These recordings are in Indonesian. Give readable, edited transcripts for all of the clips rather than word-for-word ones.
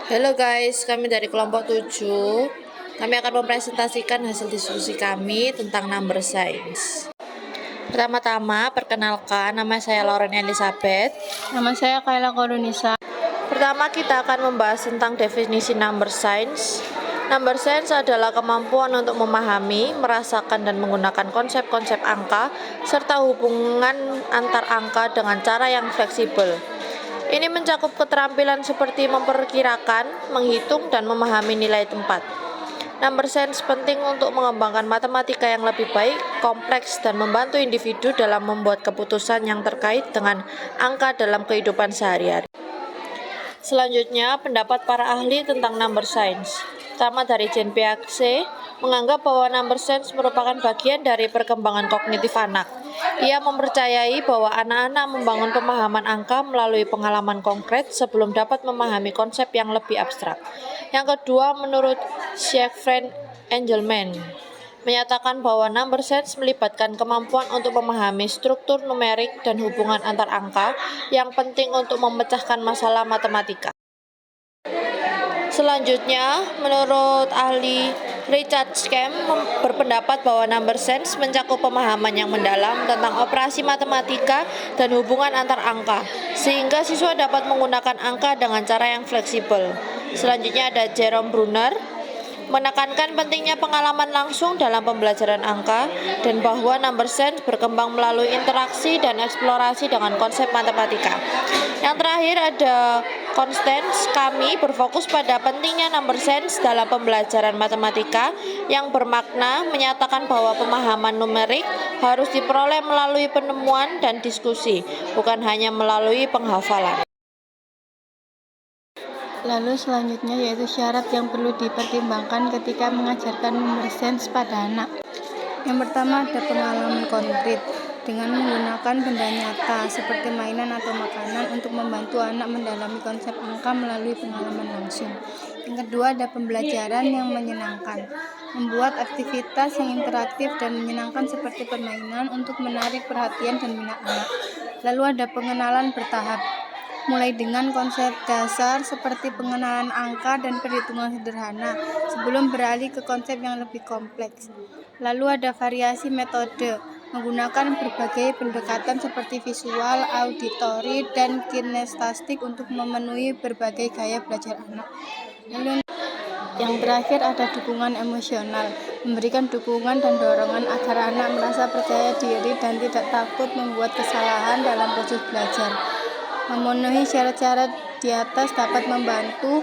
Halo guys, kami dari kelompok 7. Kami akan mempresentasikan hasil diskusi kami tentang number science. Pertama-tama, perkenalkan, nama saya Lauren Elizabeth. Nama saya Kayla Korunisa. Pertama, kita akan membahas tentang definisi number science. Number science adalah kemampuan untuk memahami, merasakan, dan menggunakan konsep-konsep angka, serta hubungan antar angka dengan cara yang fleksibel. Ini mencakup keterampilan seperti memperkirakan, menghitung, dan memahami nilai tempat. Number science penting untuk mengembangkan matematika yang lebih baik, kompleks, dan membantu individu dalam membuat keputusan yang terkait dengan angka dalam kehidupan sehari-hari. Selanjutnya, pendapat para ahli tentang number science. Pertama dari Jean Piaget, menganggap bahwa number science merupakan bagian dari perkembangan kognitif anak. Ia mempercayai bahwa anak-anak membangun pemahaman angka melalui pengalaman konkret sebelum dapat memahami konsep yang lebih abstrak. Yang kedua, menurut Siegfried Engelmann, menyatakan bahwa number science melibatkan kemampuan untuk memahami struktur numerik dan hubungan antar angka yang penting untuk memecahkan masalah matematika. Selanjutnya, menurut ahli Richard Schramm berpendapat bahwa number science mencakup pemahaman yang mendalam tentang operasi matematika dan hubungan antar angka, sehingga siswa dapat menggunakan angka dengan cara yang fleksibel. Selanjutnya ada Jerome Bruner, menekankan pentingnya pengalaman langsung dalam pembelajaran angka dan bahwa number science berkembang melalui interaksi dan eksplorasi dengan konsep matematika. Yang terakhir ada Constance. Kami berfokus pada pentingnya number science dalam pembelajaran matematika yang bermakna menyatakan bahwa pemahaman numerik harus diperoleh melalui penemuan dan diskusi, bukan hanya melalui penghafalan. Lalu selanjutnya yaitu syarat yang perlu dipertimbangkan ketika mengajarkan number science pada anak. Yang pertama ada pengalaman konkret dengan menggunakan benda nyata seperti mainan atau makanan untuk membantu anak mendalami konsep angka melalui pengalaman langsung. Yang kedua ada pembelajaran yang menyenangkan, membuat aktivitas yang interaktif dan menyenangkan seperti permainan untuk menarik perhatian dan minat anak. Lalu ada pengenalan bertahap, mulai dengan konsep dasar seperti pengenalan angka dan perhitungan sederhana sebelum beralih ke konsep yang lebih kompleks. Lalu ada variasi metode, menggunakan berbagai pendekatan seperti visual, auditori, dan kinestetik untuk memenuhi berbagai gaya belajar anak. Lalu yang terakhir ada dukungan emosional, memberikan dukungan dan dorongan agar anak merasa percaya diri dan tidak takut membuat kesalahan dalam proses belajar. Memenuhi syarat-syarat di atas dapat membantu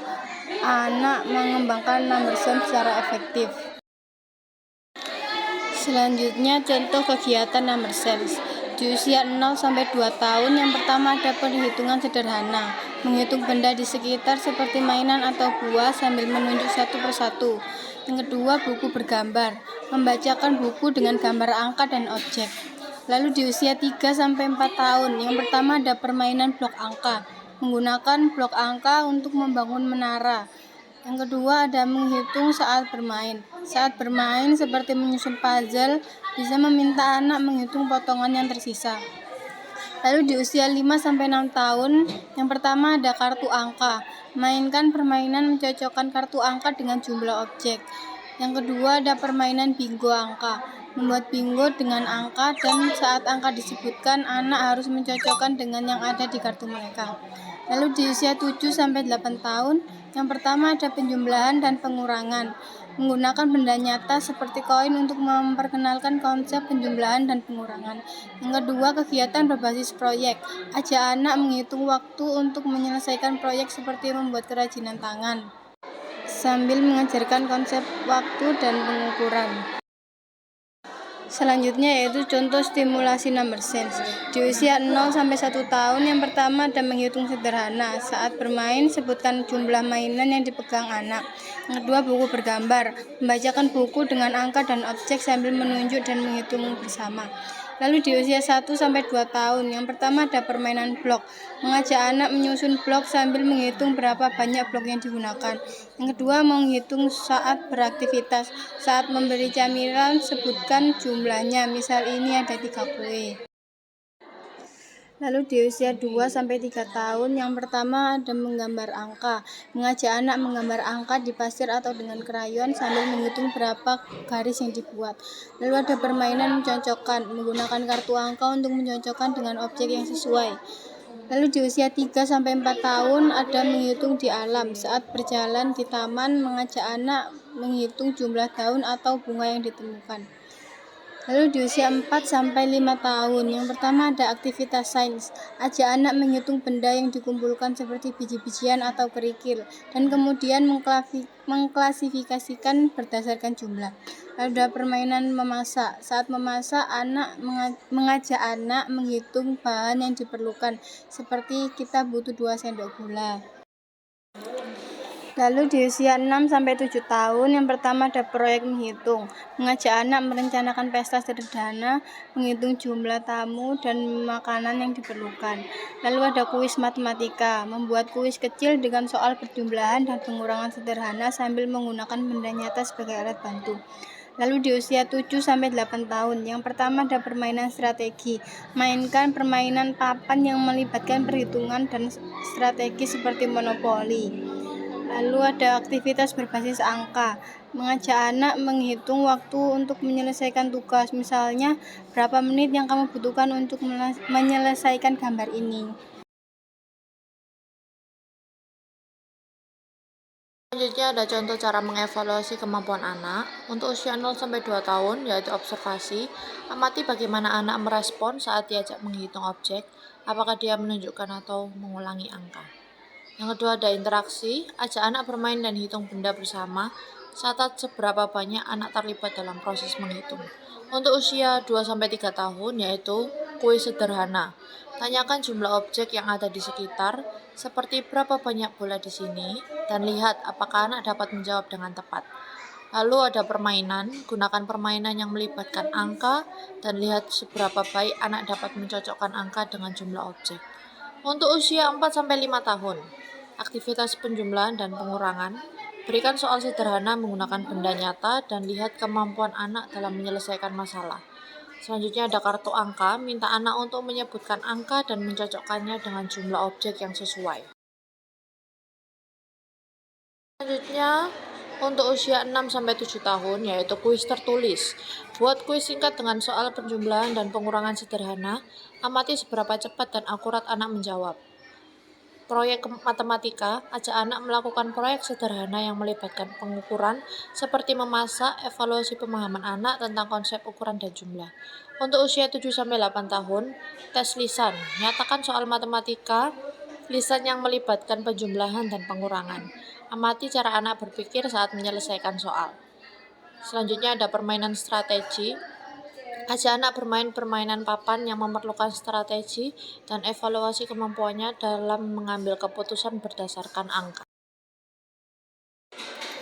anak mengembangkan number science secara efektif. Selanjutnya contoh kegiatan number science. Di usia 0-2 tahun, yang pertama ada perhitungan sederhana, menghitung benda di sekitar seperti mainan atau buah sambil menunjuk satu persatu. Yang kedua, buku bergambar, membacakan buku dengan gambar angka dan objek. Lalu di usia 3-4 tahun, yang pertama ada permainan blok angka, menggunakan blok angka untuk membangun menara. Yang kedua ada menghitung saat bermain. Saat bermain seperti menyusun puzzle, bisa meminta anak menghitung potongan yang tersisa. Lalu di usia 5-6 tahun, yang pertama ada kartu angka. Mainkan permainan mencocokkan kartu angka dengan jumlah objek. Yang kedua ada permainan bingo angka. Membuat bingo dengan angka dan saat angka disebutkan, anak harus mencocokkan dengan yang ada di kartu mereka. Lalu di usia 7-8 tahun, yang pertama ada penjumlahan dan pengurangan. Menggunakan benda nyata seperti koin untuk memperkenalkan konsep penjumlahan dan pengurangan. Yang kedua, kegiatan berbasis proyek. Ajak anak menghitung waktu untuk menyelesaikan proyek seperti membuat kerajinan tangan, sambil mengajarkan konsep waktu dan pengukuran. Selanjutnya yaitu contoh stimulasi number science. Di usia 0-1 tahun, yang pertama ada menghitung sederhana. Saat bermain, sebutkan jumlah mainan yang dipegang anak. Yang kedua, buku bergambar, membacakan buku dengan angka dan objek sambil menunjuk dan menghitung bersama. Lalu di usia 1-2 tahun, yang pertama ada permainan blok, mengajak anak menyusun blok sambil menghitung berapa banyak blok yang digunakan. Yang kedua, menghitung saat beraktivitas. Saat memberi camilan, sebutkan jumlahnya, misal ini ada 3 kue. Lalu di usia 2-3 tahun, yang pertama ada menggambar angka. Mengajak anak menggambar angka di pasir atau dengan krayon sambil menghitung berapa garis yang dibuat. Lalu ada permainan mencocokkan, menggunakan kartu angka untuk mencocokkan dengan objek yang sesuai. Lalu di usia 3-4 tahun ada menghitung di alam. Saat berjalan di taman, mengajak anak menghitung jumlah daun atau bunga yang ditemukan. Lalu di usia 4-5 tahun, yang pertama ada aktivitas sains. Ajak anak menghitung benda yang dikumpulkan seperti biji-bijian atau kerikil, dan kemudian mengklasifikasikan berdasarkan jumlah. Lalu ada permainan memasak. Saat memasak, mengajak anak menghitung bahan yang diperlukan, seperti kita butuh 2 sendok gula. Lalu di usia 6-7 tahun, yang pertama ada proyek menghitung. Mengajak anak merencanakan pesta sederhana, menghitung jumlah tamu dan makanan yang diperlukan. Lalu ada kuis matematika, membuat kuis kecil dengan soal perjumlahan dan pengurangan sederhana sambil menggunakan benda nyata sebagai alat bantu. Lalu di usia 7-8 tahun, yang pertama ada permainan strategi. Mainkan permainan papan yang melibatkan perhitungan dan strategi seperti monopoli. Lalu ada aktivitas berbasis angka. Mengajak anak menghitung waktu untuk menyelesaikan tugas. Misalnya, berapa menit yang kamu butuhkan untuk menyelesaikan gambar ini. Selanjutnya ada contoh cara mengevaluasi kemampuan anak. Untuk usia 0-2 tahun, yaitu observasi, amati bagaimana anak merespon saat diajak menghitung objek, apakah dia menunjukkan atau mengulangi angka. Yang kedua ada interaksi, ajak anak bermain dan hitung benda bersama, catat seberapa banyak anak terlibat dalam proses menghitung. Untuk usia 2-3 tahun, yaitu kuis sederhana. Tanyakan jumlah objek yang ada di sekitar, seperti berapa banyak bola di sini, dan lihat apakah anak dapat menjawab dengan tepat. Lalu ada permainan, gunakan permainan yang melibatkan angka, dan lihat seberapa baik anak dapat mencocokkan angka dengan jumlah objek. Untuk usia 4-5 tahun, aktivitas penjumlahan dan pengurangan, berikan soal sederhana menggunakan benda nyata dan lihat kemampuan anak dalam menyelesaikan masalah. Selanjutnya ada kartu angka, minta anak untuk menyebutkan angka dan mencocokkannya dengan jumlah objek yang sesuai. Selanjutnya, untuk usia 6-7 tahun, yaitu kuis tertulis. Buat kuis singkat dengan soal penjumlahan dan pengurangan sederhana, amati seberapa cepat dan akurat anak menjawab. Proyek matematika, ajak anak melakukan proyek sederhana yang melibatkan pengukuran seperti memasak, evaluasi pemahaman anak tentang konsep ukuran dan jumlah. Untuk usia 7-8 tahun, tes lisan. Nyatakan soal matematika, lisan yang melibatkan penjumlahan dan pengurangan. Amati cara anak berpikir saat menyelesaikan soal. Selanjutnya ada permainan strategi. Ajak anak bermain permainan papan yang memerlukan strategi dan evaluasi kemampuannya dalam mengambil keputusan berdasarkan angka.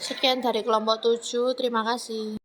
Sekian dari kelompok 7, terima kasih.